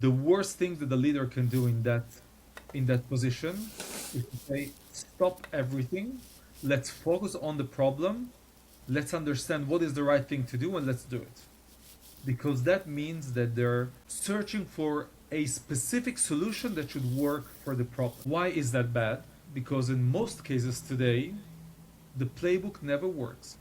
The worst thing that the leader can do in that position is to say, stop everything, let's focus on the problem, let's understand what is the right thing to do, and let's do it. Because that means that they're searching for a specific solution that should work for the problem. Why is that bad? Because in most cases today, the playbook never works.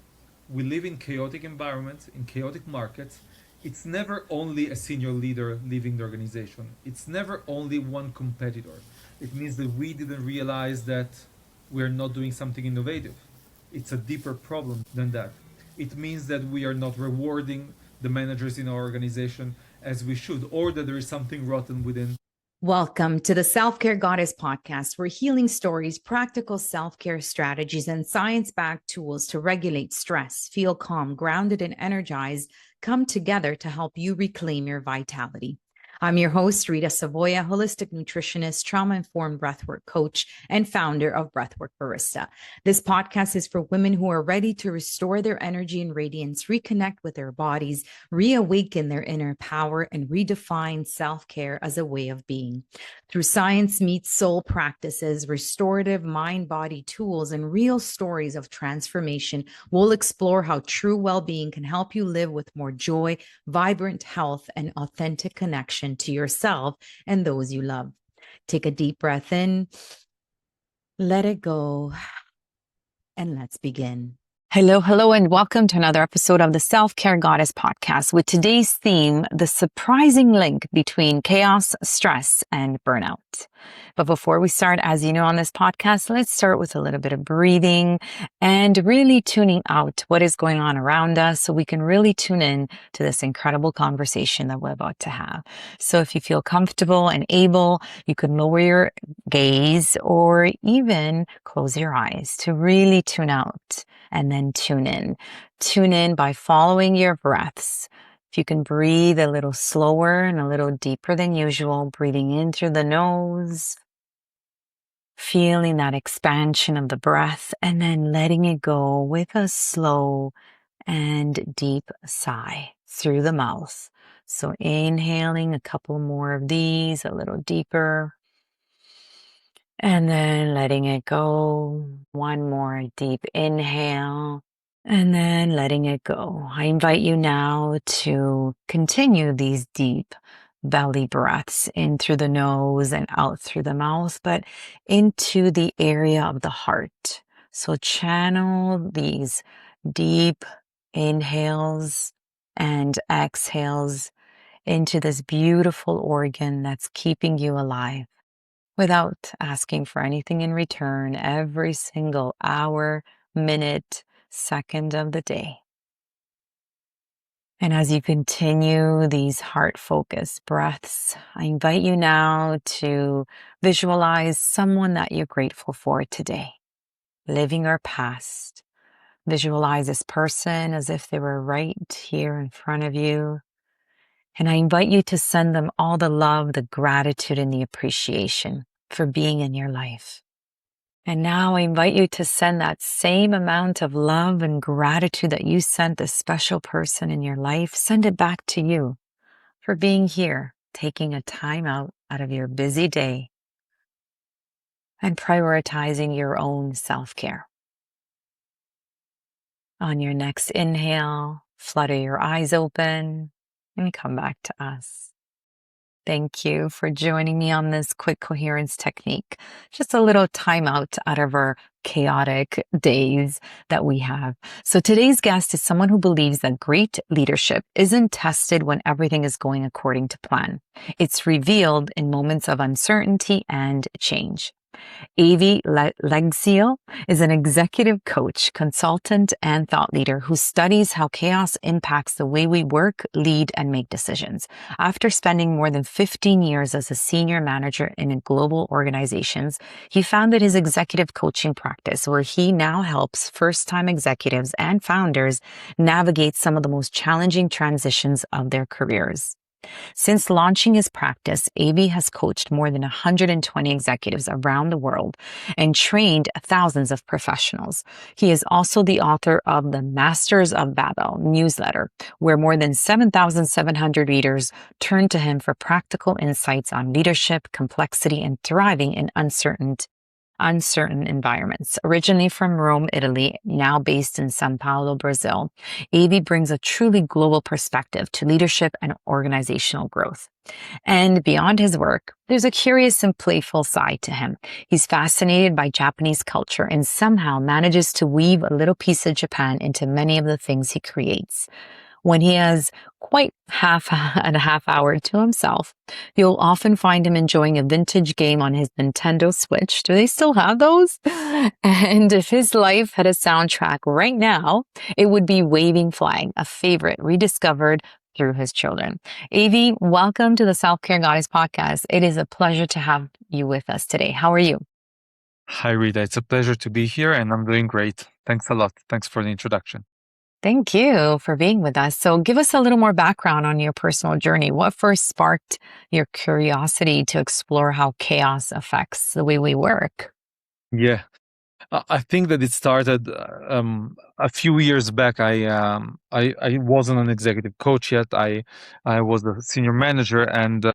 We live in chaotic environments, in chaotic markets. It's never only a senior leader leaving the organization. It's never only one competitor. It means that we didn't realize that we're not doing something innovative. It's a deeper problem than that. It means that we are not rewarding the managers in our organization as we should, or that there is something rotten within. Welcome to the Self-Care Goddess podcast, where healing stories, practical self-care strategies, and science-backed tools to regulate stress, feel calm, grounded, and energized come together to help you reclaim your vitality. I'm your host, Rita Savoya, holistic nutritionist, trauma-informed breathwork coach, and founder of Breathwork Barista. This podcast is for women who are ready to restore their energy and radiance, reconnect with their bodies, reawaken their inner power, and redefine self-care as a way of being. Through science meets soul practices, restorative mind-body tools, and real stories of transformation, we'll explore how true well-being can help you live with more joy, vibrant health, and authentic connection to yourself and those you love. Take a deep breath in, let it go, and let's begin. Hello, and welcome to another episode of the Self-Care Goddess podcast with today's theme, the surprising link between chaos, stress, and burnout. But before we start, as you know, on this podcast, let's start with a little bit of breathing and really tuning out what is going on around us so we can really tune in to this incredible conversation that we're about to have. So if you feel comfortable and able, you could lower your gaze or even close your eyes to really tune out and then tune in. Tune in by following your breaths. If you can breathe a little slower and a little deeper than usual, breathing in through the nose, feeling that expansion of the breath, and then letting it go with a slow and deep sigh through the mouth. So inhaling a couple more of these, a little deeper. And then letting it go. One more deep inhale. And then letting it go. I invite you now to continue these deep belly breaths in through the nose and out through the mouth, but into the area of the heart. So channel these deep inhales and exhales into this beautiful organ that's keeping you alive, without asking for anything in return every single hour, minute, second of the day. And as you continue these heart-focused breaths, I invite you now to visualize someone that you're grateful for today, living or past. Visualize this person as if they were right here in front of you. And I invite you to send them all the love, the gratitude, and the appreciation for being in your life. And now I invite you to send that same amount of love and gratitude that you sent this special person in your life, send it back to you for being here, taking a time out of your busy day and prioritizing your own self-care. On your next inhale, flutter your eyes open and come back to us. Thank you for joining me on this quick coherence technique. Just a little time out of our chaotic days that we have. So today's guest is someone who believes that great leadership isn't tested when everything is going according to plan. It's revealed in moments of uncertainty and change. Avy Leghziel is an executive coach, consultant, and thought leader who studies how chaos impacts the way we work, lead, and make decisions. After spending more than 15 years as a senior manager in global organizations, he founded his executive coaching practice, where he now helps first-time executives and founders navigate some of the most challenging transitions of their careers. Since launching his practice, Avy has coached more than 120 executives around the world and trained thousands of professionals. He is also the author of the Masters of Babel newsletter, where more than 7,700 readers turn to him for practical insights on leadership, complexity, and thriving in uncertain environments. Originally from Rome, Italy, now based in Sao Paulo, Brazil, Avy brings a truly global perspective to leadership and organizational growth. And beyond his work, there's a curious and playful side to him. He's fascinated by Japanese culture and somehow manages to weave a little piece of Japan into many of the things he creates. When he has quite half and a half hour to himself, you'll often find him enjoying a vintage game on his Nintendo Switch. Do they still have those? And if his life had a soundtrack right now, it would be Waving Flag, a favorite rediscovered through his children. Avy, welcome to the Self-Care Goddess podcast. It is a pleasure to have you with us today. How are you? Hi, Rita. It's a pleasure to be here, and I'm doing great. Thanks a lot. Thanks for the introduction. Thank you for being with us. So give us a little more background on your personal journey. What first sparked your curiosity to explore how chaos affects the way we work? Yeah, I think that it started a few years back. I wasn't an executive coach yet. I was a senior manager, and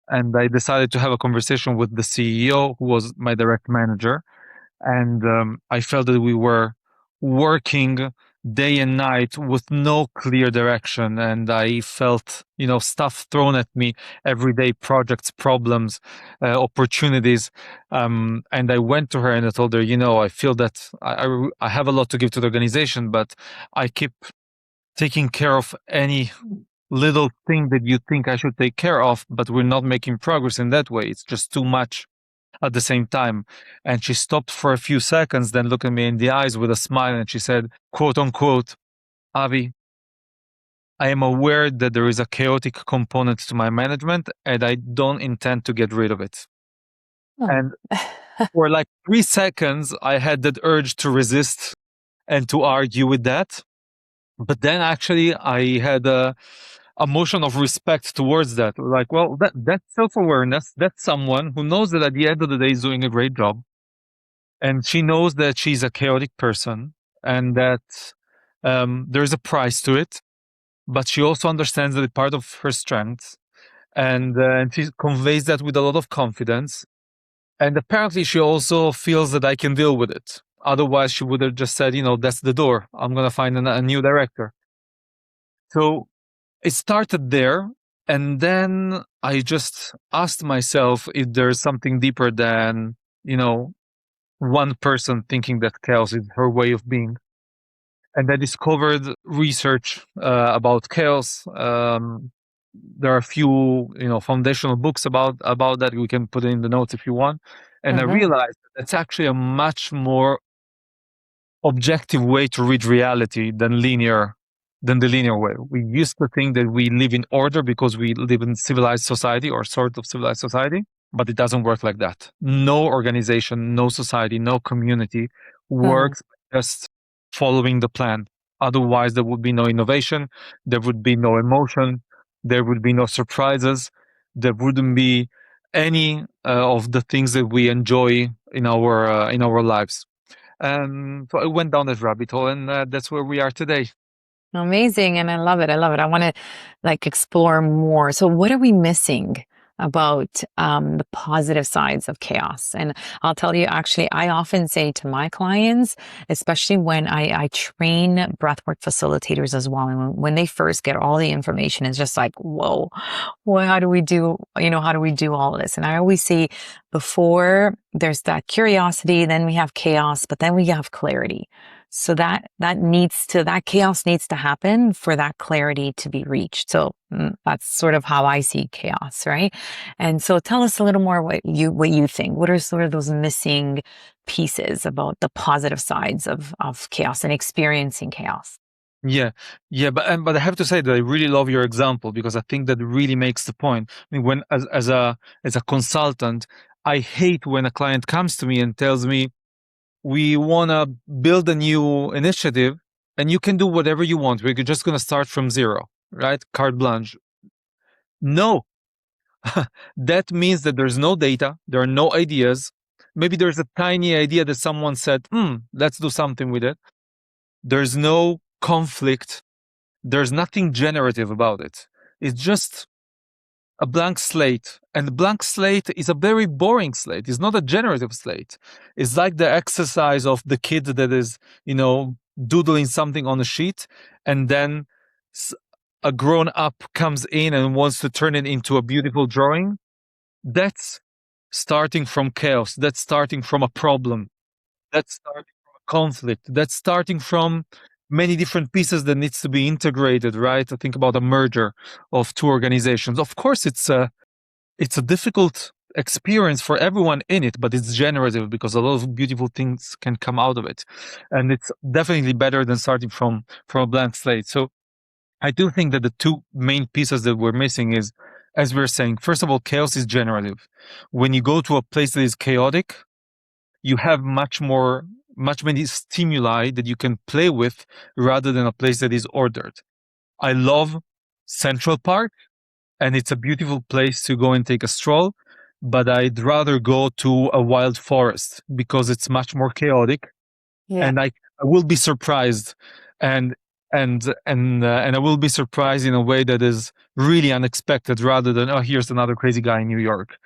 I decided to have a conversation with the CEO, who was my direct manager. And I felt that we were working day and night with no clear direction, and I felt stuff thrown at me every day, projects, problems, opportunities, and I went to her and I told her, I feel that I have a lot to give to the organization, but I keep taking care of any little thing that you think I should take care of, but we're not making progress in that way. It's just too much at the same time. And she stopped for a few seconds, then looked at me in the eyes with a smile, and she said, quote unquote, Avi, I am aware that there is a chaotic component to my management, and I don't intend to get rid of it. Oh. And for like 3 seconds, I had that urge to resist and to argue with that. But then actually I had a motion of respect towards that. Like, well, that's self-awareness. That's someone who knows that at the end of the day is doing a great job. And she knows that she's a chaotic person and that there's a price to it. But she also understands that it's part of her strength. And she conveys that with a lot of confidence. And apparently she also feels that I can deal with it. Otherwise, she would have just said, that's the door. I'm going to find a new director. So it started there. And then I just asked myself if there's something deeper than, one person thinking that chaos is her way of being. And I discovered research about chaos. There are a few, foundational books about that. We can put it in the notes if you want. And I realized that it's actually a much more objective way to read reality than the linear way. We used to think that we live in order because we live in civilized society or sort of civilized society, but it doesn't work like that. No organization, no society, no community works just following the plan. Otherwise, there would be no innovation, there would be no emotion, there would be no surprises, there wouldn't be any of the things that we enjoy in our lives. So I went down that rabbit hole, and that's where we are today. Amazing. And I love it. I love it. I want to explore more. So what are we missing about the positive sides of chaos? And I'll tell you, actually, I often say to my clients, especially when I train breathwork facilitators as well, and when they first get all the information, it's just like, whoa, well, how do we do all of this? And I always say, before there's that curiosity, then we have chaos, but then we have clarity. So that chaos needs to happen for that clarity to be reached. So that's sort of how I see chaos, right? And so tell us a little more what you think. What are sort of those missing pieces about the positive sides of chaos and experiencing chaos? Yeah, but I have to say that I really love your example because I think that really makes the point. I mean, when as a consultant, I hate when a client comes to me and tells me, we want to build a new initiative and you can do whatever you want. We're just going to start from zero, right? Carte blanche. No, that means that there's no data, there are no ideas. Maybe there's a tiny idea that someone said, let's do something with it. There's no conflict. There's nothing generative about it. It's just a blank slate. And the blank slate is a very boring slate. It's not a generative slate. It's like the exercise of the kid that is, doodling something on a sheet, and then a grown up comes in and wants to turn it into a beautiful drawing. That's starting from chaos. That's starting from a problem. That's starting from a conflict. That's starting from many different pieces that needs to be integrated, right? I think about a merger of two organizations. Of course, it's a difficult experience for everyone in it, but it's generative because a lot of beautiful things can come out of it. And it's definitely better than starting from a blank slate. So I do think that the two main pieces that we're missing is, as we're saying, first of all, chaos is generative. When you go to a place that is chaotic, you have much many stimuli that you can play with rather than a place that is ordered. I love Central Park, and it's a beautiful place to go and take a stroll, but I'd rather go to a wild forest because it's much more chaotic. Yeah. And I will be surprised, and I will be surprised in a way that is really unexpected, rather than, oh, here's another crazy guy in New York.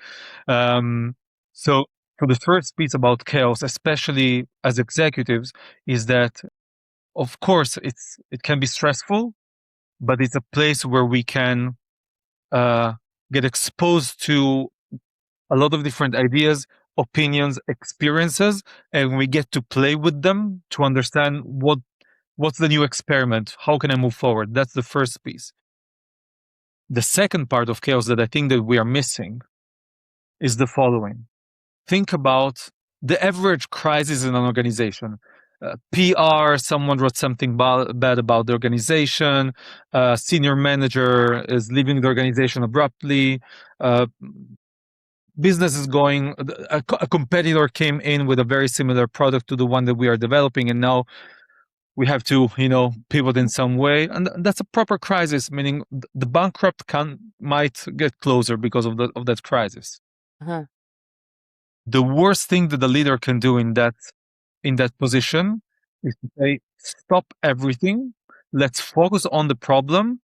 So for the first piece about chaos, especially as executives, is that, of course, it can be stressful, but it's a place where we can get exposed to a lot of different ideas, opinions, experiences, and we get to play with them to understand what's the new experiment, how can I move forward. That's the first piece. The second part of chaos that I think that we are missing is the following. Think about the average crisis in an organization. PR, someone wrote something bad about the organization, senior manager is leaving the organization abruptly, business is going, a competitor came in with a very similar product to the one that we are developing, and now we have to, pivot in some way. And that's a proper crisis, meaning the bankrupt might get closer because of that crisis. Uh-huh. The worst thing that the leader can do in that position is to say, stop everything. Let's focus on the problem.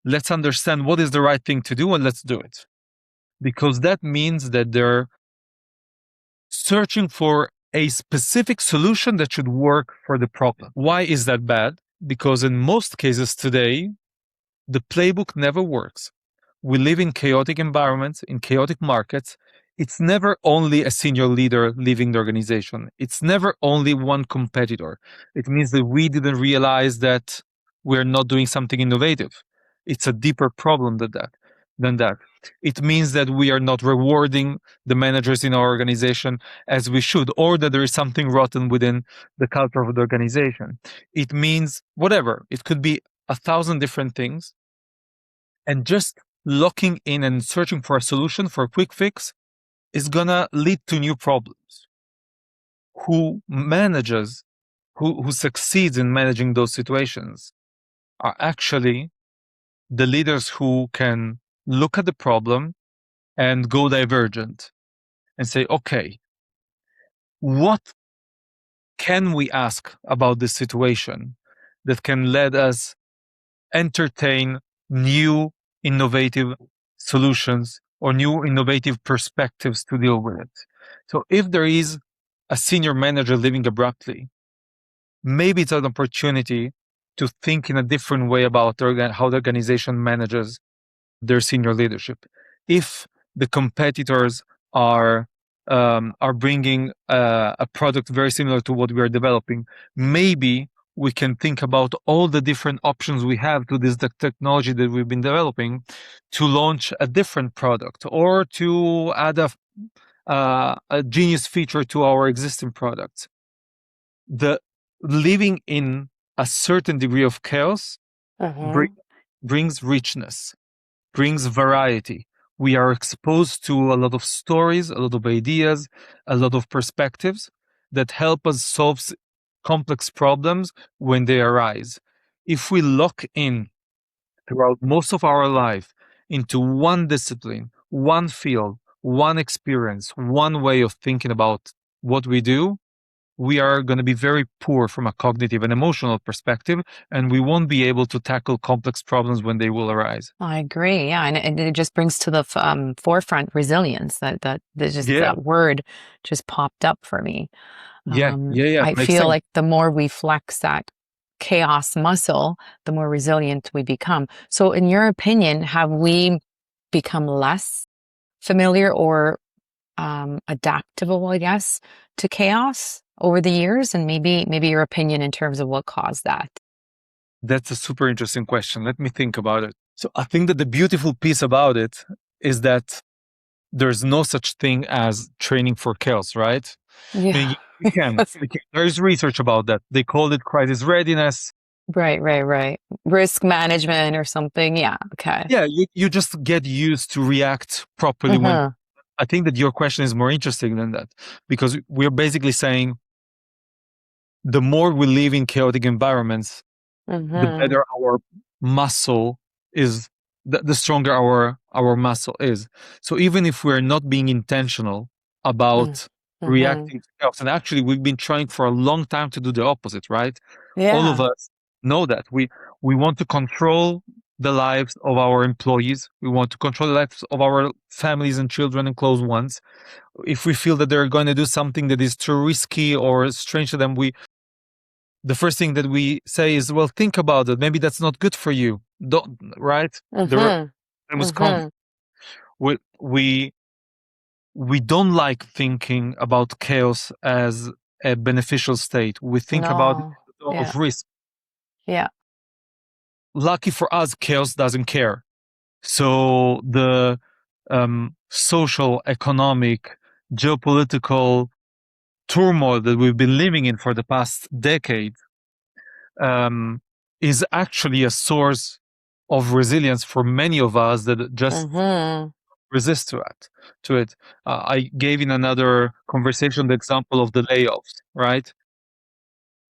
Let's understand what is the right thing to do, and let's do it. Because that means that they're searching for a specific solution that should work for the problem. Why is that bad? Because in most cases today, the playbook never works. We live in chaotic environments, in chaotic markets. It's never only a senior leader leaving the organization. It's never only one competitor. It means that we didn't realize that we're not doing something innovative. It's a deeper problem than that. It means that we are not rewarding the managers in our organization as we should, or that there is something rotten within the culture of the organization. It means whatever. It could be 1,000 different things. And just locking in and searching for a solution, for a quick fix, is gonna lead to new problems. Who succeeds in managing those situations are actually the leaders who can look at the problem and go divergent and say, okay, what can we ask about this situation that can let us entertain new innovative solutions or new innovative perspectives to deal with it? So if there is a senior manager leaving abruptly, maybe it's an opportunity to think in a different way about how the organization manages their senior leadership. If the competitors are bringing a product very similar to what we are developing, maybe we can think about all the different options we have to this technology that we've been developing to launch a different product or to add a genius feature to our existing products. The living in a certain degree of chaos brings richness, brings variety. We are exposed to a lot of stories, a lot of ideas, a lot of perspectives that help us solve complex problems when they arise. If we lock in throughout most of our life into one discipline, one field, one experience, one way of thinking about what we do, we are going to be very poor from a cognitive and emotional perspective, and we won't be able to tackle complex problems when they will arise. I agree. Yeah, and it just brings to the forefront resilience. Yeah, that word just popped up for me. yeah, it I makes feel sense. like the more we flex that chaos muscle, the more resilient we become. So, in your opinion, have we become less familiar or adaptable, I guess, to chaos over the years? And maybe your opinion in terms of what caused that. That's a super interesting question. Let me think about it. So I think that the beautiful piece about it is that there's no such thing as training for chaos, right? Yeah. Meaning there's research about that. They call it crisis readiness. Right. Risk management or something. Yeah. Okay. Yeah, you just get used to react properly when. Uh-huh. I think that your question is more interesting than that, because we're basically saying the more we live in chaotic environments, the Uh-huh. better our muscle is, the stronger our muscle is. So even if we're not being intentional about Uh-huh. reacting to chaos, and actually we've been trying for a long time to do the opposite, right? All of Yeah. us know that we want to control the lives of our employees. We want to control the lives of our families and children and close ones. If we feel that they're going to do something that is too risky or strange to them, the first thing that we say is, well, think about it. Maybe that's not good for you. Don't, right? The Uh-huh. famous comment. Uh-huh. We, we, we don't like thinking about chaos as a beneficial state. We think about it No. of Yeah. risk. Yeah. Lucky for us, chaos doesn't care. So the social, economic, geopolitical turmoil that we've been living in for the past decade um, is actually a source of resilience for many of us that just Uh-huh. resist to it. I gave in another conversation the example of the layoffs, right?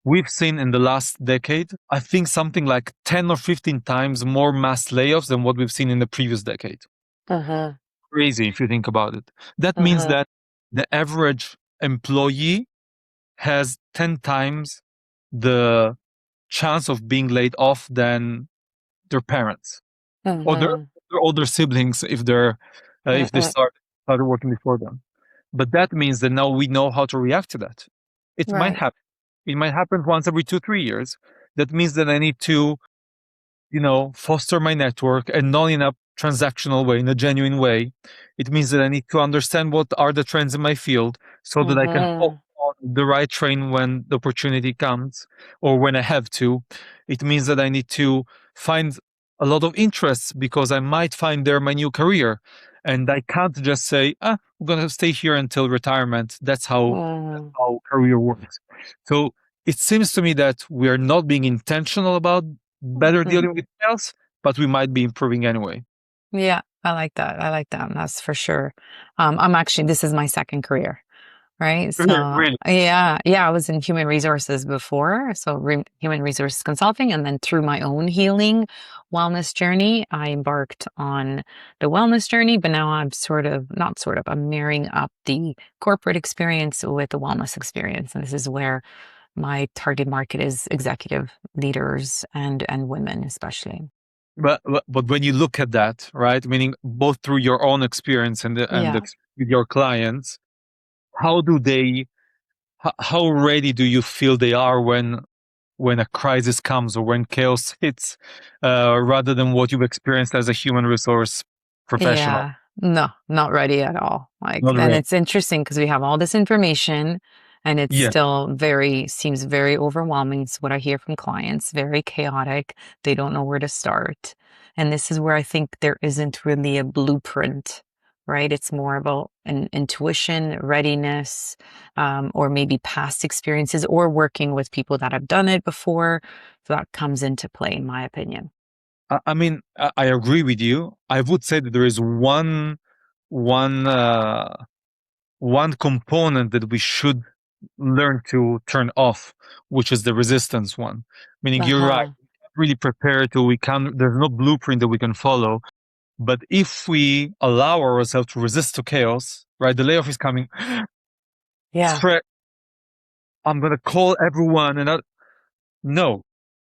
We've seen in the last decade, I think something like 10 or 15 times more mass layoffs than what we've seen in the previous decade. Uh-huh. Crazy if you think about it. That means Uh-huh. that the average employee has 10 times the chance of being laid off than their parents or Uh-huh. their older siblings if they Uh-uh. started working before them. But that means that now we know how to react to that. It might Right. happen. It might happen once every 2-3 years. That means that I need to, foster my network, and not in a transactional way, in a genuine way. It means that I need to understand what are the trends in my field so that I can hop Uh-huh. on the right train when the opportunity comes or when I have to. It means that I need to find a lot of interests because I might find there my new career. And I can't just say, I'm going to stay here until retirement. That's Uh-huh. how career works. So it seems to me that we are not being intentional about better Uh-huh. dealing with chaos, but we might be improving anyway. Yeah, I like that. I like that. That's for sure. This is my second career. Right. So, Really. yeah, I was in human resources before. So, human resources consulting. And then through my own healing wellness journey, I embarked on the wellness journey. But now I'm I'm marrying up the corporate experience with the wellness experience. And this is where my target market is executive leaders and women, especially. But when you look at that, right, meaning both through your own experience and Yeah. with your clients, how do they, how ready do you feel they are when a crisis comes or when chaos hits, rather than what you've experienced as a human resource professional? Yeah. No, not ready at all. Not And ready. it's interesting because we have all this information and it's Yeah. still seems very overwhelming. It's what I hear from clients, very chaotic. They don't know where to start. And this is where I think there isn't really a blueprint, right? It's more about an intuition, readiness, or maybe past experiences or working with people that have done it before. So that comes into play, in my opinion. I mean, I agree with you. I would say that there is one one component that we should learn to turn off, which is the resistance one. Meaning, you're right. Uh-huh. Really prepare to we can. There's no blueprint that we can follow. But if we allow ourselves to resist to chaos, right? The layoff is coming. Yeah. I'm gonna call everyone, and no,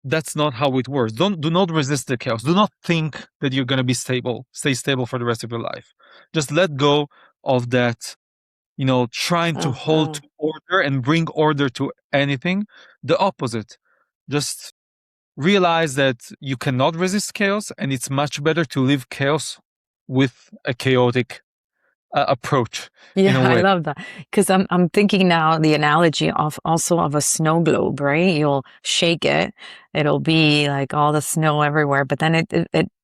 that's not how it works. Do not resist the chaos. Do not think that you're gonna be stable, stay stable for the rest of your life. Just let go of that, trying to hold to order and bring order to anything. The opposite. Just realize that you cannot resist chaos, and it's much better to live chaos with a chaotic approach in Yeah, a I way. love that because I'm thinking now the analogy of also of a snow globe, right? You'll shake it, it'll be like all the snow everywhere, but then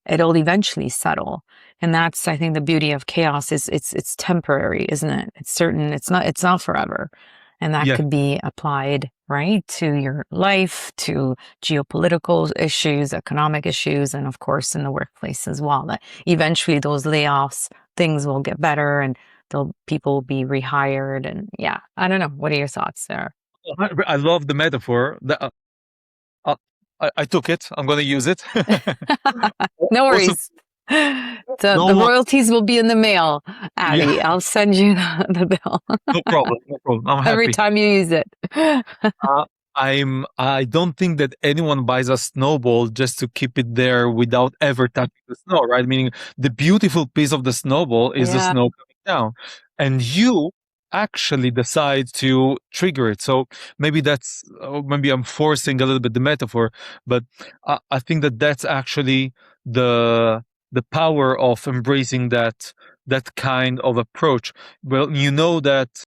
it'll eventually settle. And that's, I think, the beauty of chaos is it's temporary, isn't it? It's certain, it's not forever. And that Yeah. could be applied, right, to your life, to geopolitical issues, economic issues, and of course in the workplace as well. That eventually those layoffs, things will get better and people will be rehired. And yeah, I don't know. What are your thoughts there? I love the metaphor. Uh, I took it. I'm going to use it. No Also, worries. no The one. royalties will be in the mail, Yeah, Abby. I'll send you the bill no problem. No problem. I'm every happy. time you use it. Uh, I don't think that anyone buys a snowball just to keep it there without ever touching the snow, right? Meaning the beautiful piece of the snowball is the Yeah. snow coming down, and you actually decide to trigger it. So maybe I'm forcing a little bit the metaphor, but I think that that's actually the the power of embracing that kind of approach. Well, you know that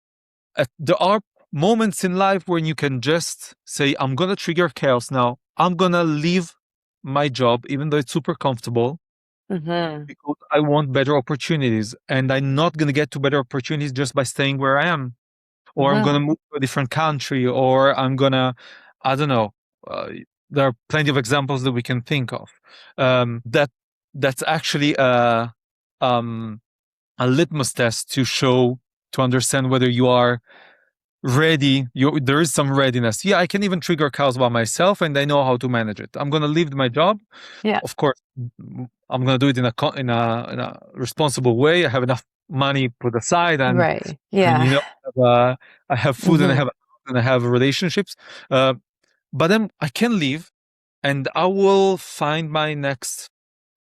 there are moments in life when you can just say, I'm going to trigger chaos now. I'm going to leave my job, even though it's super comfortable, Hmm. because I want better opportunities. And I'm not going to get to better opportunities just by staying where I am. Or I'm Hmm. going to move to a different country. Or I'm going to, I don't know. Uh, there are plenty of examples that we can think of. That's actually a litmus test to understand whether you are ready. There is some readiness. Yeah, I can even trigger cows by myself, and I know how to manage it. I'm gonna leave my job. Yeah. Of course, I'm gonna do it in a responsible way. I have enough money put aside, Right. and Yeah. I have food, and Hmm. I have relationships. Uh, but then I can leave, and I will find my next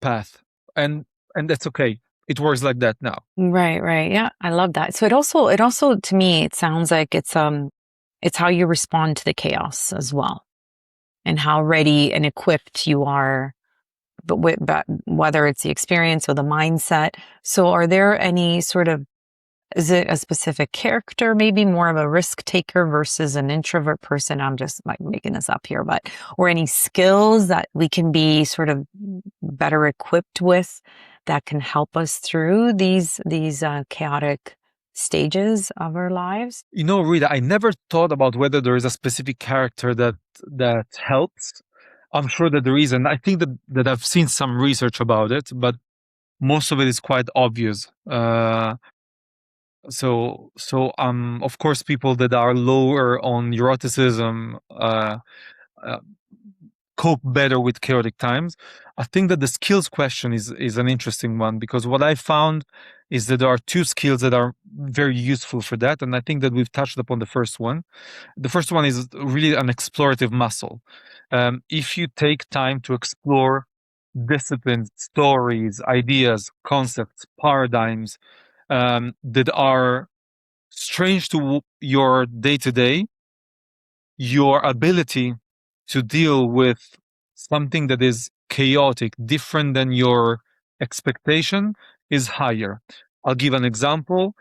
path, and that's okay. It works like that now. Right, right. Yeah, I love that. So it also to me it sounds like it's how you respond to the chaos as well, and how ready and equipped you are, but whether it's the experience or the mindset. So are there any sort of, is it a specific character, maybe more of a risk taker versus an introvert person? I'm just like making this up here, but or any skills that we can be sort of better equipped with that can help us through these chaotic stages of our lives? Rita, I never thought about whether there is a specific character that helps. I'm sure that there is, and I think that I've seen some research about it, but most of it is quite obvious. Of course, people that are lower on neuroticism uh, cope better with chaotic times. I think that the skills question is an interesting one, because what I found is that there are two skills that are very useful for that, and I think that we've touched upon the first one. The first one is really an explorative muscle. If you take time to explore disciplines, stories, ideas, concepts, paradigms that are strange to your day to day, your ability to deal with something that is chaotic, different than your expectation, is higher. I'll give an example.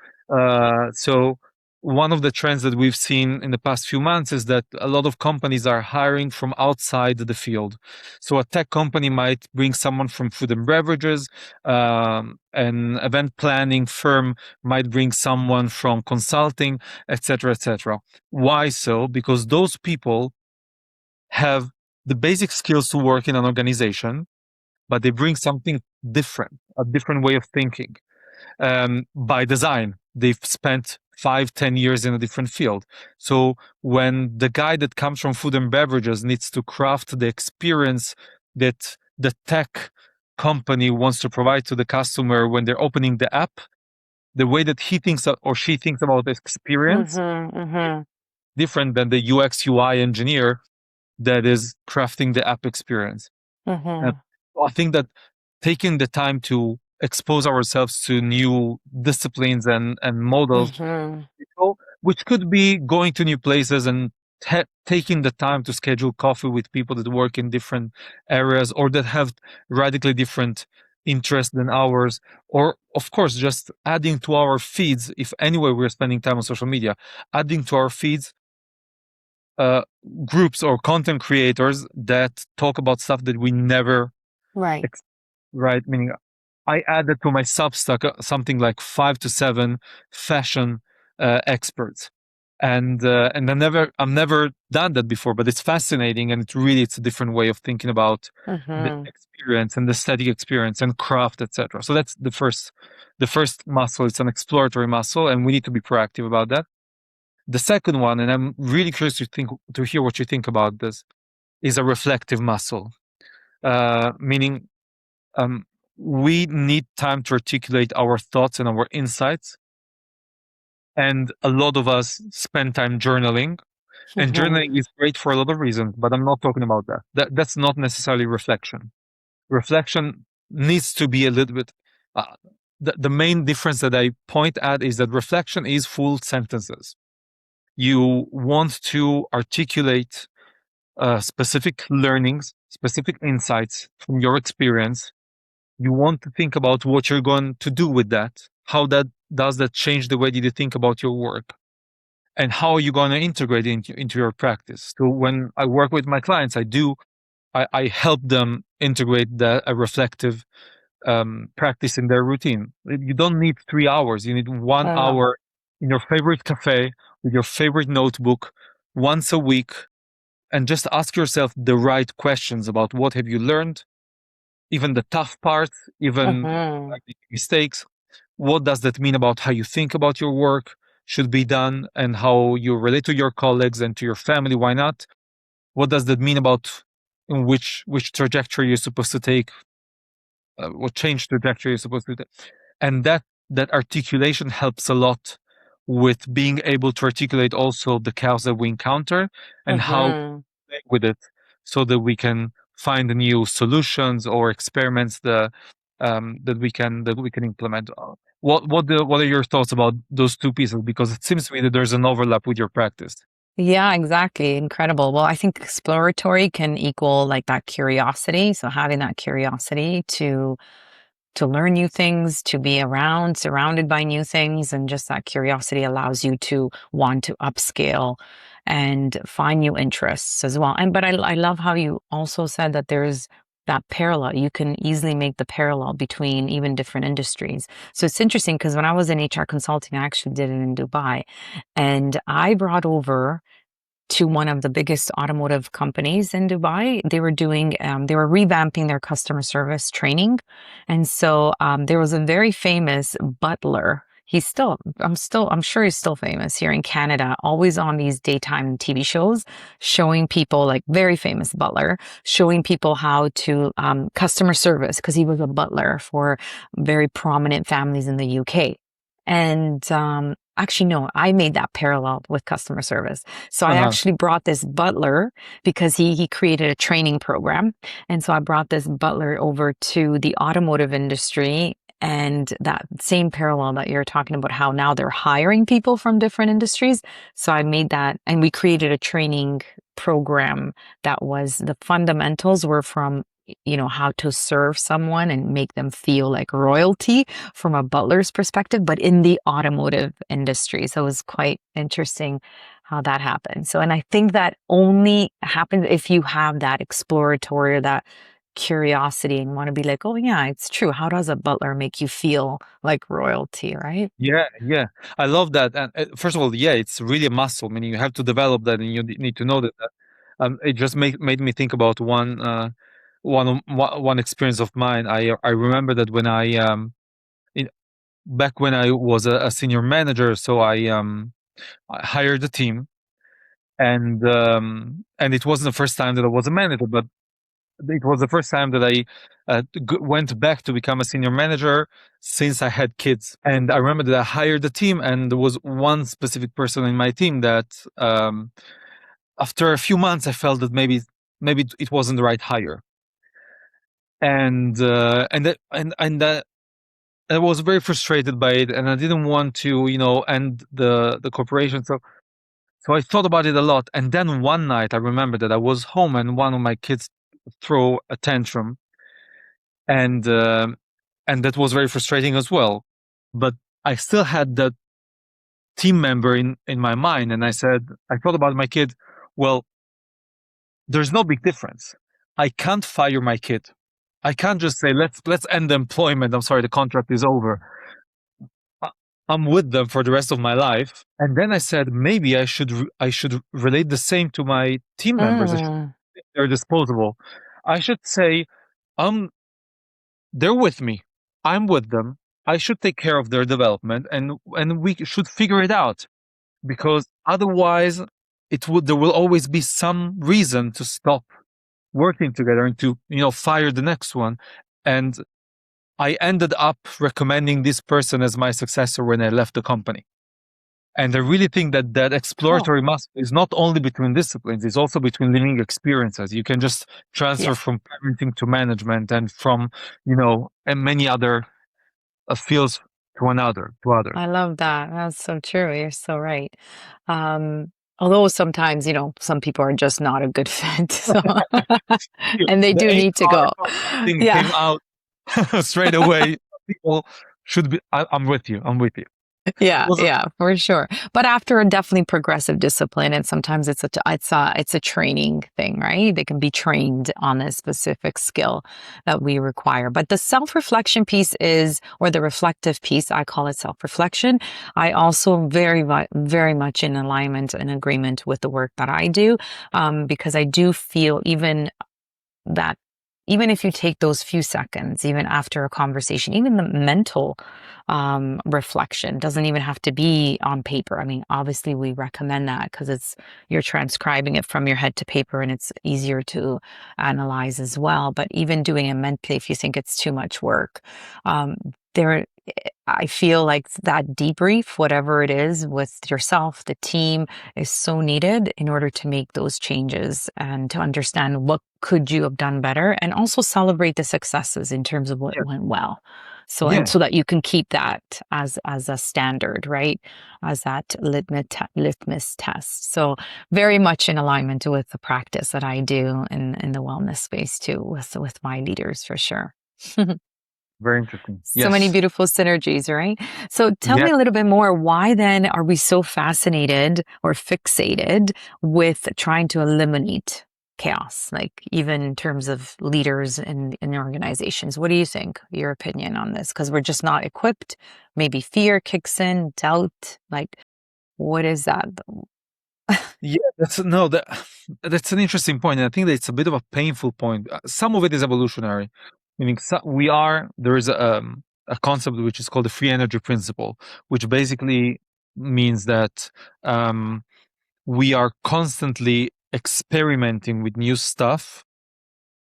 So, one of the trends that we've seen in the past few months is that a lot of companies are hiring from outside the field. So, a tech company might bring someone from food and beverages, an event planning firm might bring someone from consulting, etc., etc. Why so? Because those people have the basic skills to work in an organization, but they bring something different, a different way of thinking. By design, they've spent 5, 10 years in a different field. So when the guy that comes from food and beverages needs to craft the experience that the tech company wants to provide to the customer when they're opening the app, the way that he thinks or she thinks about the experience, different than the UX UI engineer that is crafting the app experience. And I think that taking the time to expose ourselves to new disciplines and models, which could be going to new places and taking the time to schedule coffee with people that work in different areas or that have radically different interests than ours, or of course just adding to our feeds, if anyway we're spending time on social media, adding to our feeds groups or content creators that talk about stuff that we never Right. right, meaning I added to my Substack something like 5 to 7 fashion experts, and I've never done that before, but it's fascinating, and it's a different way of thinking about the experience and the aesthetic experience and craft, etc. So that's the first muscle. It's an exploratory muscle, and we need to be proactive about that. The second one, and I'm really curious to hear what you think about this, is a reflective muscle, meaning we need time to articulate our thoughts and our insights. And a lot of us spend time journaling, and journaling is great for a lot of reasons, but I'm not talking about that. That's not necessarily reflection. Reflection needs to be a little bit, the main difference that I point at is that reflection is full sentences. You want to articulate specific learnings, specific insights from your experience. You want to think about what you're going to do with that. How does that change the way that you think about your work? And how are you going to integrate it into your practice? So when I work with my clients, I help them integrate a reflective practice in their routine. You don't need 3 hours. You need 1 hour in your favorite cafe with your favorite notebook once a week, and just ask yourself the right questions about what have you learned, even the tough parts, even like the mistakes. What does that mean about how you think about your work should be done and how you relate to your colleagues and to your family? Why not? What does that mean about in which trajectory you're supposed to take? What change trajectory you're supposed to take? And that articulation helps a lot with being able to articulate also the chaos that we encounter and how to play with it, so that we can find new solutions or experiments that we can implement. What are your thoughts about those two pieces? Because it seems to me that there's an overlap with your practice. Yeah, exactly. Incredible. Well, I think exploratory can equal like that curiosity. So having that curiosity to learn new things, to be surrounded by new things, and just that curiosity allows you to want to upscale and find new interests as well. But I love how you also said that there's that parallel. You can easily make the parallel between even different industries. So it's interesting because when I was in HR consulting, I actually did it in Dubai, and I brought over to one of the biggest automotive companies in Dubai. They were doing, they were revamping their customer service training. And so there was a very famous butler. I'm sure he's still famous here in Canada, always on these daytime TV shows, showing people, like very famous butler, showing people how to customer service, because he was a butler for very prominent families in the UK. And actually, no, I made that parallel with customer service. So I actually brought this butler because he created a training program. And so I brought this butler over to the automotive industry, and that same parallel that you're talking about, how now they're hiring people from different industries. So I made that, and we created a training program that was, the fundamentals were from, how to serve someone and make them feel like royalty from a butler's perspective, but in the automotive industry. So it was quite interesting how that happened. So, and I think that only happens if you have that exploratory or that curiosity and want to be like, oh yeah, it's true. How does a butler make you feel like royalty, right? Yeah. I love that. And first of all, yeah, it's really a muscle. Meaning you have to develop that, and you need to know that. It just made me think about one experience of mine. I remember that when back when I was a senior manager, so I hired a team, and it wasn't the first time that I was a manager, but it was the first time that I went back to become a senior manager since I had kids. And I remember that I hired a team, and there was one specific person in my team that, after a few months, I felt that maybe it wasn't the right hire, and I was very frustrated by it, and I didn't want to, end the corporation. So I thought about it a lot. And then one night, I remember that I was home, and one of my kids threw a tantrum, and that was very frustrating as well. But I still had that team member in my mind, and I thought about my kid. Well, there's no big difference. I can't fire my kid. I can't just say let's end the employment. I'm sorry, the contract is over. I'm with them for the rest of my life. And then I said maybe I should relate the same to my team members. They're disposable. I should say, they're with me. I'm with them. I should take care of their development, and we should figure it out, because otherwise there will always be some reason to stop working together and to, fire the next one. And I ended up recommending this person as my successor when I left the company. And I really think that exploratory muscle is not only between disciplines, it's also between living experiences. You can just transfer from parenting to management, and from, and many other fields to others. I love that. That's so true. You're so right. Although sometimes, some people are just not a good fit. So and they do need to go. Thing came out straight away. People should be. I'm with you. Yeah, for sure. But after a definitely progressive discipline, and sometimes it's a training thing, right? They can be trained on a specific skill that we require. But the self-reflection piece or the reflective piece, I call it self-reflection. I also very much in alignment and agreement with the work that I do, because I do feel even if you take those few seconds, even after a conversation, even the mental reflection doesn't even have to be on paper. I mean, obviously we recommend that because you're transcribing it from your head to paper, and it's easier to analyze as well. But even doing it mentally, if you think it's too much work, I feel like that debrief, whatever it is with yourself, the team, is so needed in order to make those changes and to understand what could you have done better, and also celebrate the successes in terms of what went well. So, and so that you can keep that as a standard, right? As that litmus test. So very much in alignment with the practice that I do in the wellness space too, with my leaders, for sure. Very interesting. So many beautiful synergies, right? So tell me a little bit more. Why then are we so fascinated or fixated with trying to eliminate chaos, like even in terms of leaders in organizations? What do you think? Your opinion on this? Because we're just not equipped. Maybe fear kicks in, doubt. Like, what is that? That's an interesting point. And I think that it's a bit of a painful point. Some of it is evolutionary, meaning there is a concept which is called the free energy principle, which basically means that we are constantly experimenting with new stuff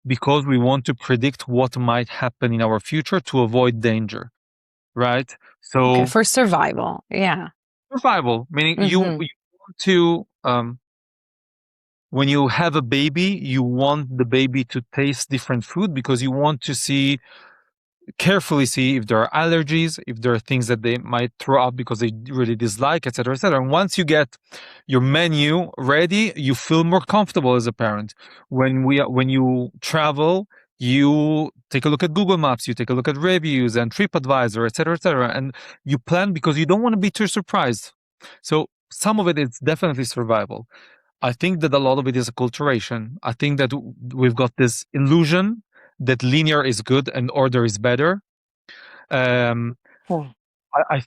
because we want to predict what might happen in our future to avoid danger, right? So for survival, survival, meaning you want to, when you have a baby, you want the baby to taste different food because you want to carefully see if there are allergies, if there are things that they might throw up because they really dislike, etc., etc. And once you get your menu ready, you feel more comfortable as a parent. When you travel, you take a look at Google Maps, you take a look at reviews and TripAdvisor, etc., and you plan because you don't want to be too surprised. So some of it is definitely survival. I think that a lot of it is acculturation. I think that we've got this illusion that linear is good and order is better. I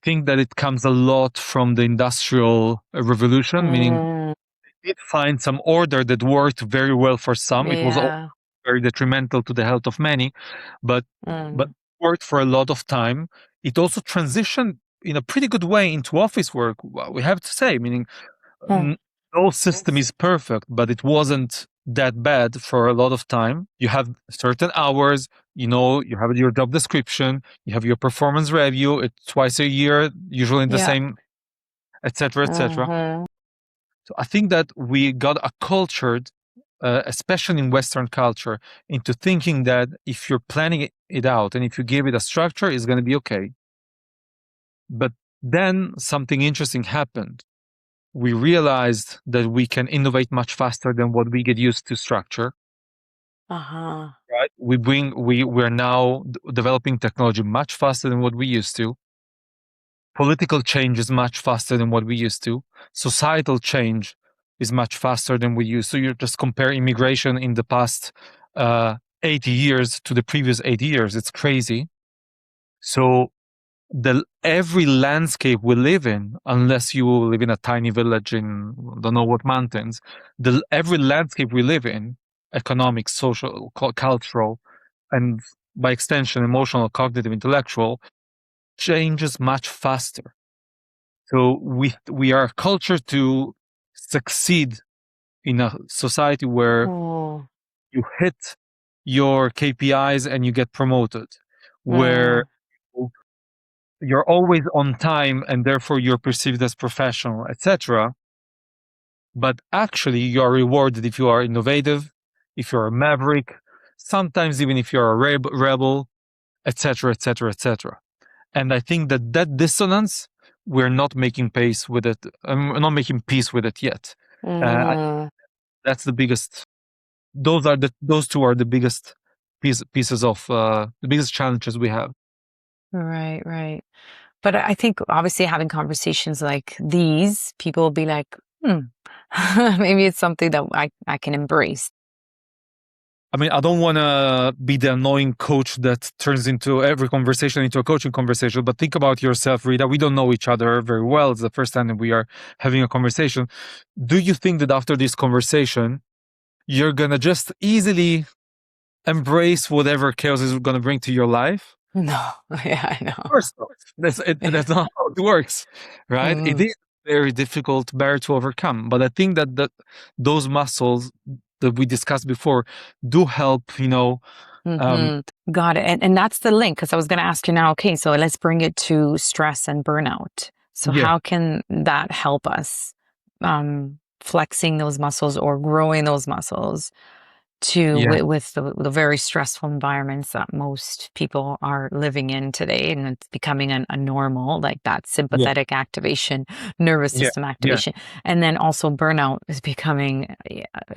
think that it comes a lot from the Industrial Revolution, meaning it did find some order that worked very well for some. It was all very detrimental to the health of many, but worked for a lot of time. It also transitioned in a pretty good way into office work, we have to say, meaning no system is perfect, but it wasn't that bad for a lot of time. You have certain hours, you have your job description, you have your performance review, it's twice a year, usually in the Yeah. same, etc., etc. Mm-hmm. So I think that we got acculturated, especially in Western culture, into thinking that if you're planning it out and if you give it a structure, it's going to be okay. But then something interesting happened. We realized that we can innovate much faster than what we get used to structure. Uh-huh. Right? We're now developing technology much faster than what we used to. Political change is much faster than what we used to. Societal change is much faster than we used to. You just compare immigration in the past 80 years to the previous 80 years. It's crazy. So every landscape we live in, unless you live in a tiny village in don't know what mountains, every landscape we live in, economic, social, cultural, and by extension, emotional, cognitive, intellectual, changes much faster. So we are a culture to succeed in a society where Oh. you hit your KPIs and you get promoted, where you're always on time and therefore you're perceived as professional, etc. But actually, you are rewarded if you are innovative, if you're a maverick, sometimes even if you're a rebel, etc., etc., etc. And I think that dissonance, we're not making pace with it. We're not making peace with it yet. That's the biggest. Those two are the biggest pieces of the biggest challenges we have. Right, right. But I think obviously having conversations like these, people will be like, maybe it's something that I can embrace. I mean, I don't want to be the annoying coach that turns into every conversation into a coaching conversation, but think about yourself, Rita. We don't know each other very well. It's the first time that we are having a conversation. Do you think that after this conversation, you're going to just easily embrace whatever chaos is going to bring to your life? No, yeah, I know. Of course not. That's not how it works, right? It is a very difficult barrier to overcome. But I think that those muscles that we discussed before do help, Got it. And that's the link, because I was going to ask you now, okay, so let's bring it to stress and burnout. So yeah, how can that help us flexing those muscles or growing those muscles to yeah, with the very stressful environments that most people are living in today, and it's becoming a normal, like that yeah, sympathetic activation, nervous yeah, system yeah, activation. And then also burnout is becoming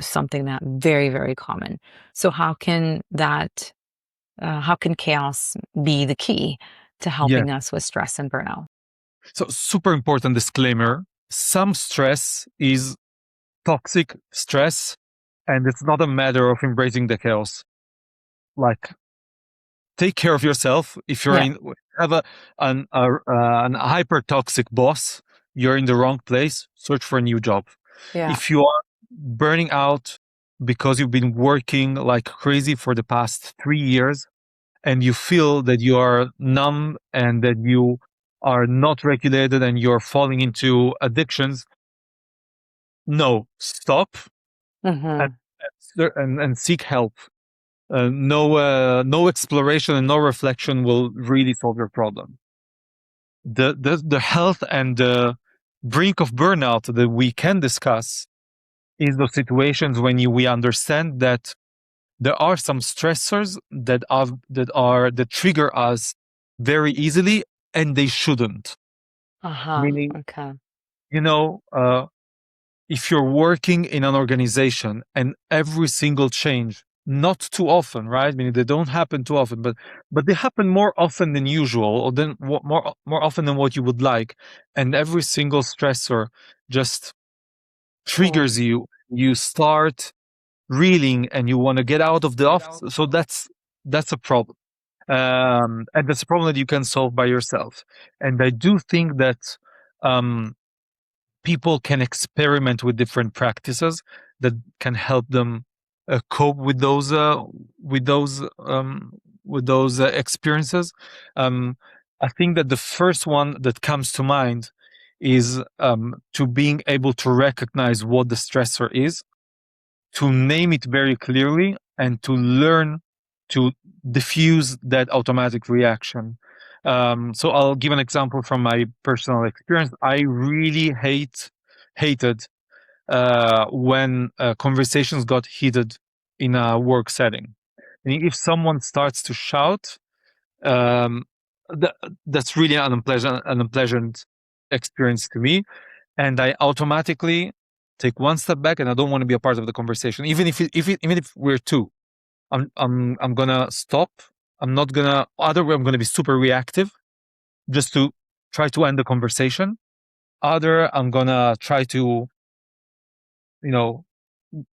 something that very, very common. So how can chaos be the key to yeah. helping us with stress and burnout? So super important disclaimer. Some stress is toxic stress, and it's not a matter of embracing the chaos. Like, take care of yourself. If you're Yeah, in have an hyper toxic boss, you're in the wrong place. Search for a new job. yeah. If you are burning out because you've been working like crazy for the past 3 years, and you feel that you are numb and that you are not regulated and you're falling into addictions, no, stop and Mm-hmm. and seek help. No exploration and no reflection will really solve your problem. The health and the brink of burnout that we can discuss is those situations when we understand that there are some stressors that trigger us very easily, and they shouldn't. Uh-huh. Meaning, Okay. you know, uh, if you're working in an organization and every single change, not too often, right? I mean, they don't happen too often, but they happen more often than usual, or then more often than what you would like, and every single stressor just Oh. triggers you. You start reeling, and you want to get out of the office. So that's a problem, and that's a problem that you can solve by yourself. And I do think that um, people can experiment with different practices that can help them cope with those um, with those experiences. Um, I think that the first one that comes to mind is to being able to recognize what the stressor is, to name it very clearly and to learn to diffuse that automatic reaction. So I'll give an example from my personal experience. I really hated when conversations got heated in a work setting. And if someone starts to shout, um, that's really an unpleasant experience to me, and I automatically take one step back, and I don't want to be a part of the conversation, even if we're two. I'm gonna stop. I'm not gonna. Other way, I'm gonna be super reactive, just to try to end the conversation. Other, I'm gonna try to, you know,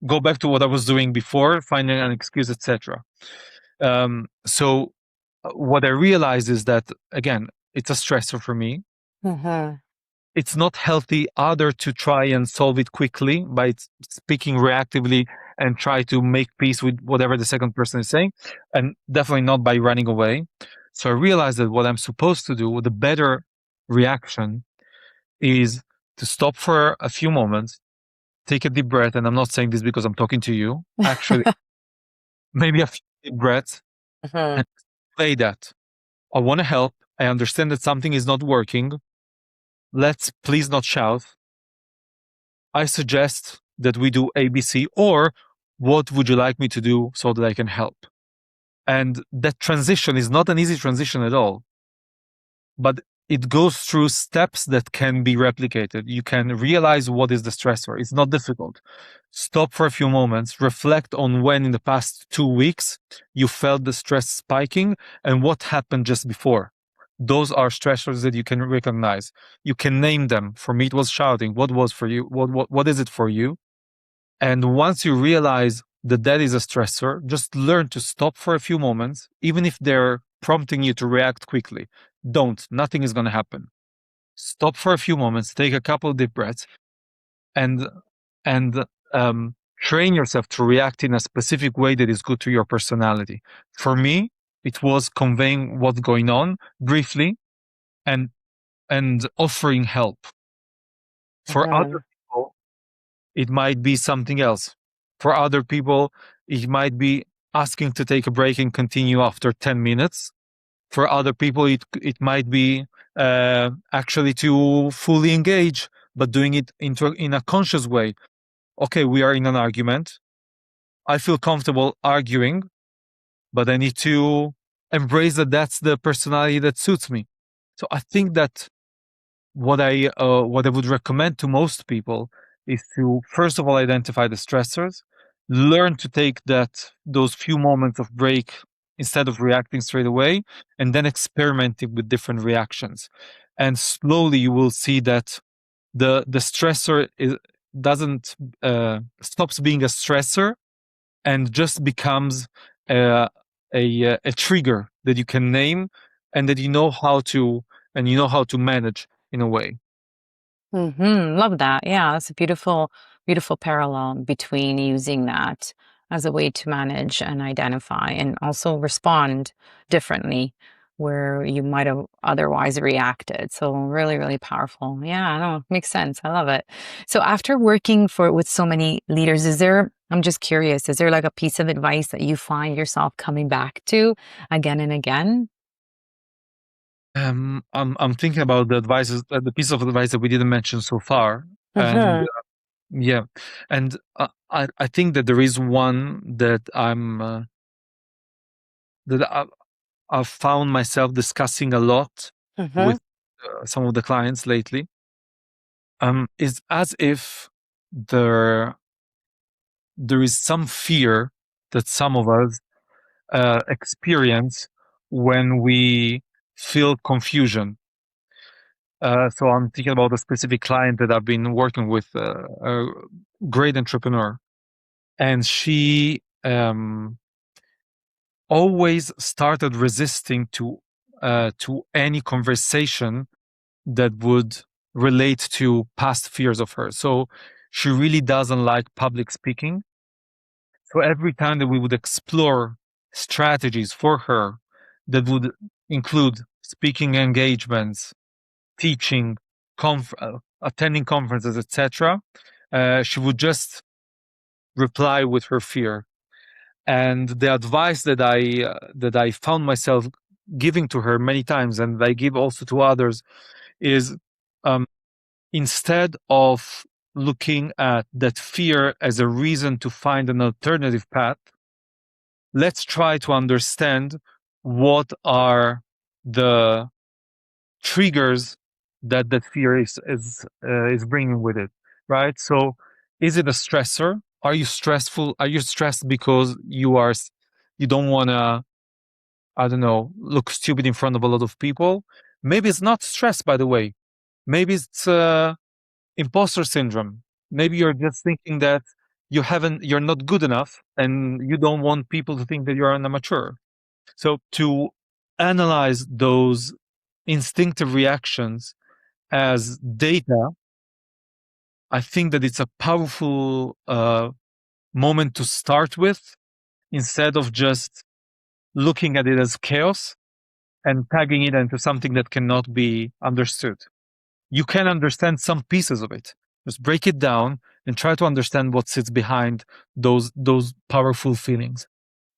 go back to what I was doing before, finding an excuse, etc. So what I realize is that, again, it's a stressor for me. It's not healthy either to try and solve it quickly by speaking reactively and try to make peace with whatever the second person is saying, and definitely not by running away. So I realized that what I'm supposed to do, the better reaction, is to stop for a few moments, take a deep breath, and I'm not saying this because I'm talking to you. Actually, maybe a few deep breaths, and say that I want to help. I understand that something is not working. Let's please not shout. I suggest that we do ABC, or what would you like me to do so that I can help? And that transition is not an easy transition at all, but it goes through steps that can be replicated. You can realize what is the stressor. It's not difficult. Stop for a few moments, reflect on when in the past 2 weeks you felt the stress spiking and what happened just before. Those are stressors that you can recognize. You can name them. For me, it was shouting. What was for you? What is it for you? And once you realize that that is a stressor, just learn to stop for a few moments, even if they're prompting you to react quickly. Don't. Nothing is going to happen. Stop for a few moments, take a couple of deep breaths, and train yourself to react in a specific way that is good to your personality. For me, it was conveying what's going on briefly and offering help. For other people, it might be something else. For other people, it might be asking to take a break and continue after 10 minutes. For other people, it might be actually to fully engage, but doing it in a conscious way. Okay, we are in an argument. I feel comfortable arguing, but I need to embrace that that's the personality that suits me. So I think that what I would recommend to most people is to, first of all, identify the stressors, learn to take those few moments of break instead of reacting straight away, and then experimenting with different reactions. And slowly you will see that the stressor doesn't stops being a stressor and just becomes a trigger that you can name and that you know how to manage in a way. Love that. Yeah, that's a beautiful, beautiful parallel between using that as a way to manage and identify and also respond differently where you might have otherwise reacted. So really, really powerful. Yeah, no, makes sense. I love it. So after working with so many leaders, I'm just curious, is there like a piece of advice that you find yourself coming back to again and again? I'm thinking about the piece of advice that we didn't mention so far, and yeah, and I think that there is one that I've found myself discussing a lot with some of the clients lately. Is as if there is some fear that some of us experience when we feel confusion. So I'm thinking about a specific client that I've been working with, a great entrepreneur, and she always started resisting to any conversation that would relate to past fears of hers. So she really doesn't like public speaking. So every time that we would explore strategies for her that would include speaking engagements, teaching, attending conferences, etc., she would just reply with her fear. And the advice that I found myself giving to her many times, and I give also to others, is um, instead of looking at that fear as a reason to find an alternative path, let's try to understand what are the triggers that fear is bringing with it, right? So, is it a stressor? Are you stressful? Are you stressed because you don't want to, I don't know, look stupid in front of a lot of people? Maybe it's not stress, by the way. Maybe it's imposter syndrome. Maybe you're just thinking that you're not good enough, and you don't want people to think that you're an amateur. So to analyze those instinctive reactions as data, I think that it's a powerful moment to start with, instead of just looking at it as chaos and tagging it into something that cannot be understood. You can understand some pieces of it. Just break it down and try to understand what sits behind those powerful feelings.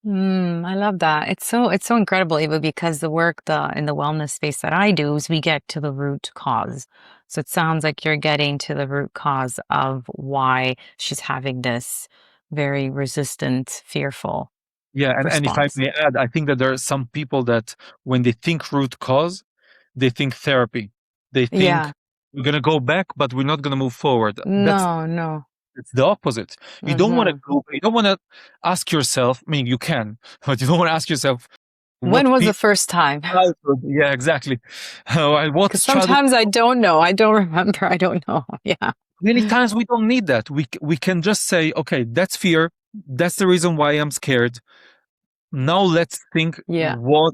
I love that. It's so incredible, Eva, because the work in the wellness space that I do is we get to the root cause. So it sounds like you're getting to the root cause of why she's having this very resistant, fearful Yeah, and if I response. may add, I think that there are some people that when they think root cause, they think therapy. They think Yeah. we're gonna go back, but we're not gonna move forward. No, no. It's the opposite. You don't want to Hmm. go. You don't want to ask yourself. I mean, you can, but you don't want to ask yourself When what was the people. first time? Yeah, exactly. What Because childhood. sometimes I don't know. I don't remember. I don't know. Yeah. Many times we don't need that. We can just say, okay, that's fear. That's the reason why I'm scared. Now let's think Yeah. what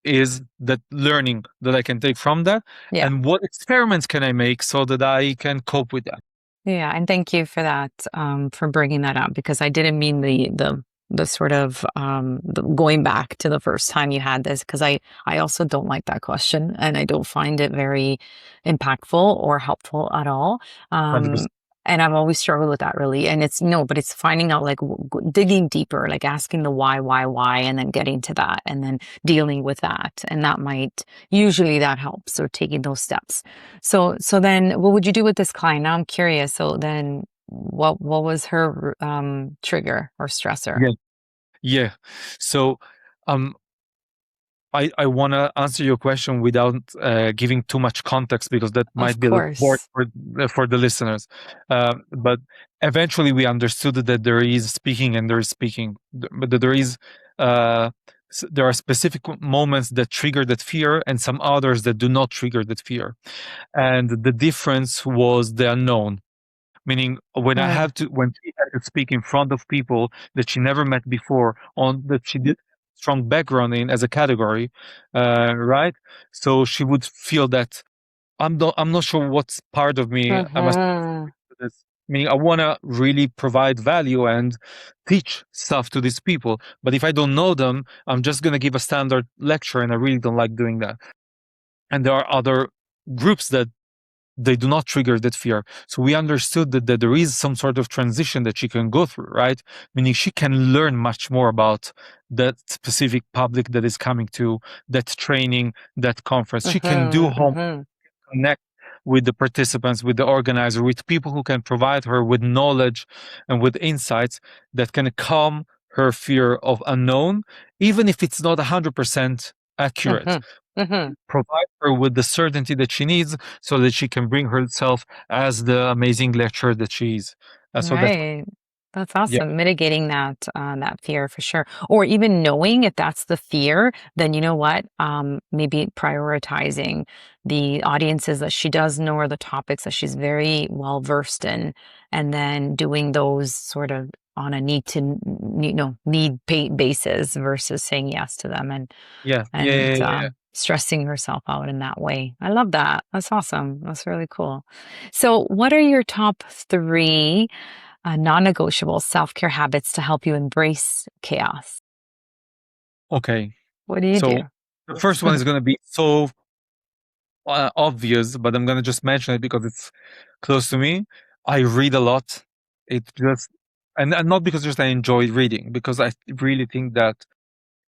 is that learning that I can take from that, Yeah. and what experiments can I make so that I can cope with that. Yeah, and thank you for that, for bringing that up because I didn't mean the sort of going back to the first time you had this because I also don't like that question and I don't find it very impactful or helpful at all. 100%. And I've always struggled with that really. And it's no, but it's finding out like digging deeper, like asking the why, and then getting to that and then dealing with that. And that might usually that helps. So taking those steps. So then what would you do with this client? Now I'm curious. So then what was her trigger or stressor? Yeah, yeah. So, um, I want to answer your question without giving too much context because that Of might be a little boring course. for the listeners. But eventually, we understood that there is speaking and there is speaking, but that uh, there are specific moments that trigger that fear and some others that do not trigger that fear. And the difference was the unknown. Meaning, when she had to speak in front of people that she never met before, on that she did strong background in as a category, right? So she would feel that I'm not sure what's part of me I must Mm-hmm. do this. Meaning, I want to really provide value and teach stuff to these people, but if I don't know them, I'm just going to give a standard lecture, and I really don't like doing that. And there are other groups that they do not trigger that fear. So we understood that there is some sort of transition that she can go through, right? Meaning she can learn much more about that specific public that is coming to that training, that conference. She can do Mm-hmm. home, Mm-hmm. connect with the participants, with the organizer, with people who can provide her with knowledge and with insights that can calm her fear of unknown, even if it's not 100% accurate. Mm-hmm. Mm-hmm. Provide her with the certainty that she needs so that she can bring herself as the amazing lecturer that she is. So that's, Right. That's yeah, awesome. Mitigating that fear for sure. Or even knowing if that's the fear, then you know what? Maybe prioritizing the audiences that she does know or the topics that she's very well versed in, and then doing those sort of on a basis versus saying yes to them yeah, yeah, and yeah, yeah. stressing herself out in that way. I love that. That's awesome. That's really cool. So, what are your top three non-negotiable self-care habits to help you embrace chaos? Okay. What do you do? So the first one is going to be so obvious, but I'm going to just mention it because it's close to me. I read a lot. It just and not because just I enjoy reading, because I really think that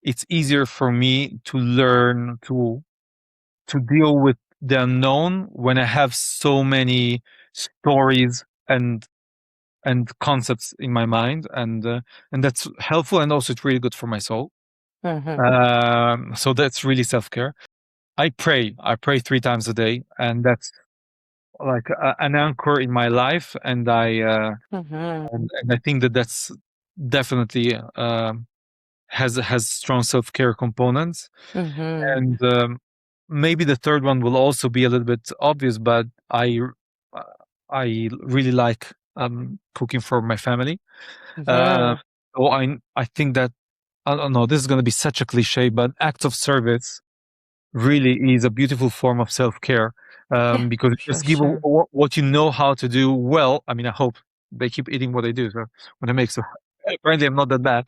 it's easier for me to learn to deal with the unknown when I have so many stories and concepts in my mind, and that's helpful, and also it's really good for my soul. So that's really self-care. I pray 3 times a day, and that's like an anchor in my life, and and I think that that's definitely has strong self-care components. And maybe the third one will also be a little bit obvious, but uh, I really like cooking for my family. So I think that, I don't know, this is going to be such a cliche, but acts of service really is a beautiful form of self-care, Yeah, because you for just give sure. what you know how to do well. I mean, I hope they keep eating what they do. So when I make, so apparently I'm not that bad.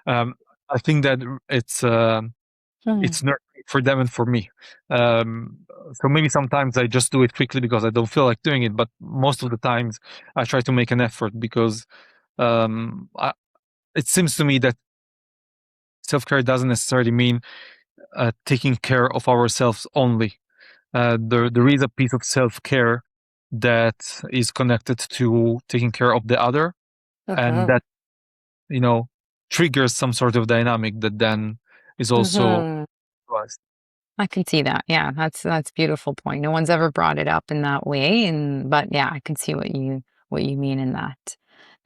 Um, I think that it's nurturing for them and for me. Um, so maybe sometimes I just do it quickly because I don't feel like doing it, but most of the times I try to make an effort, because it seems to me that self-care doesn't necessarily mean taking care of ourselves only. There is a piece of self-care that is connected to taking care of the other, and that, you know, triggers some sort of dynamic that then is also us. I can see that. Yeah, that's a beautiful point. No one's ever brought it up in that way, and but yeah, I can see what you mean in that.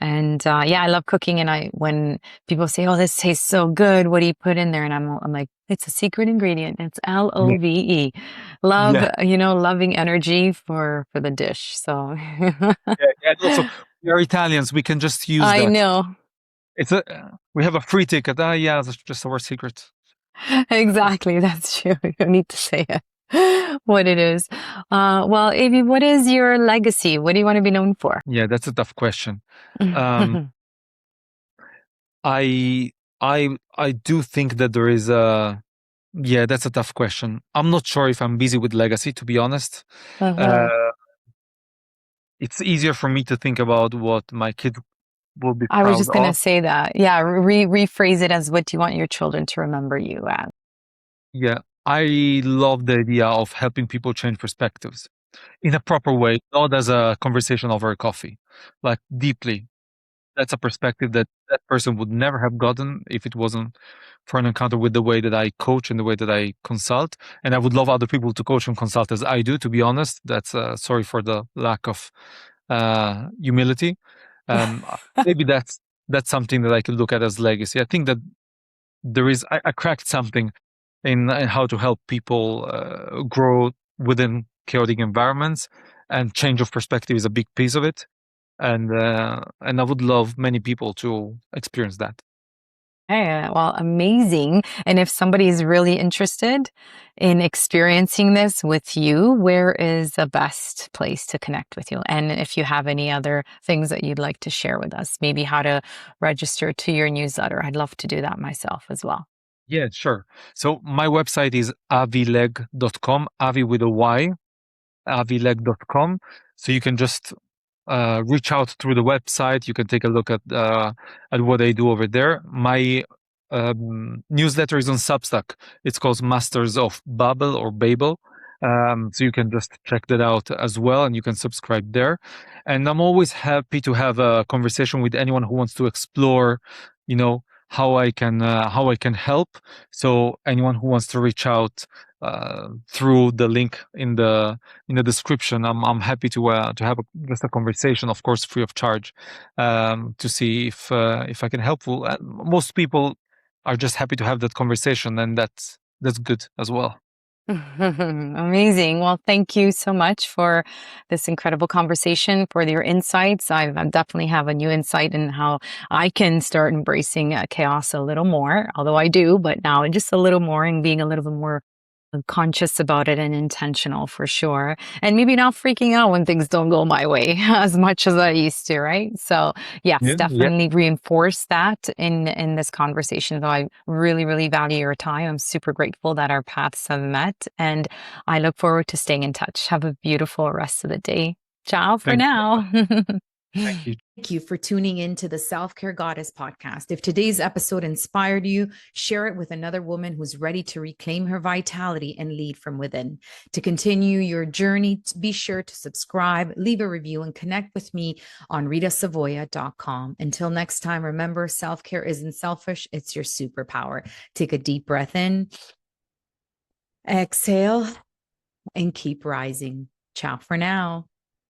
And yeah, I love cooking, and I when people say, "Oh, this tastes so good. What do you put in there?" and I'm like, "It's a secret ingredient. It's Yeah, LOVE. Love, yeah, loving energy for the dish." So yeah, yeah. And also, we are Italians. We can just use I that. know. It's a we have a free ticket. Ah, yeah, that's just our secret. Exactly, that's true. You don't need to say it, what it is. Well, Avi, what is your legacy? What do you want to be known for? Yeah, that's a tough question. Um, I I do think that there is a yeah, that's a tough question. I'm not sure if I'm busy with legacy, to be honest. Uh, Uh-huh. it's easier for me to think about what my kid will be I was proud just gonna of. say that. Yeah, rephrase it as what do you want your children to remember you as? Yeah, I love the idea of helping people change perspectives in a proper way, not as a conversation over a coffee, like deeply. That's a perspective that that person would never have gotten if it wasn't for an encounter with the way that I coach and the way that I consult. And I would love other people to coach and consult as I do, to be honest. That's sorry for the lack of humility. Um, maybe that's something that I could look at as legacy. I think that there is, I cracked something in how to help people grow within chaotic environments, and change of perspective is a big piece of it, and I would love many people to experience that. Hey, well, amazing. And if somebody is really interested in experiencing this with you, where is the best place to connect with you? And if you have any other things that you'd like to share with us, maybe how to register to your newsletter, I'd love to do that myself as well. Yeah, sure. So my website is avileg.com, Avi with a Y, avileg.com. So you can just reach out through the website. You can take a look at what I do over there. My newsletter is on Substack. It's called Masters of Babel or Babel. So you can just check that out as well, and you can subscribe there. And I'm always happy to have a conversation with anyone who wants to explore, you know, how I can help. So anyone who wants to reach out through the link in the description, I'm happy to have just a conversation, of course, free of charge, to see if I can help. Most people are just happy to have that conversation, and that's good as well. Amazing. Well, thank you so much for this incredible conversation, for your insights. I definitely have a new insight in how I can start embracing chaos a little more, although I do, but now just a little more and being a little bit more conscious about it and intentional for sure. And maybe not freaking out when things don't go my way as much as I used to, right? So yes, Yeah, yeah. definitely reinforce that in this conversation. So I really, really value your time. I'm super grateful that our paths have met, and I look forward to staying in touch. Have a beautiful rest of the day. Ciao for Thank you. now. Thank you. Thank you for tuning in to the Self-Care Goddess podcast. If today's episode inspired you, share it with another woman who's ready to reclaim her vitality and lead from within. To continue your journey, be sure to subscribe, leave a review, and connect with me on ritasavoya.com. Until next time, remember, self-care isn't selfish, it's your superpower. Take a deep breath in, exhale, and keep rising. Ciao for now.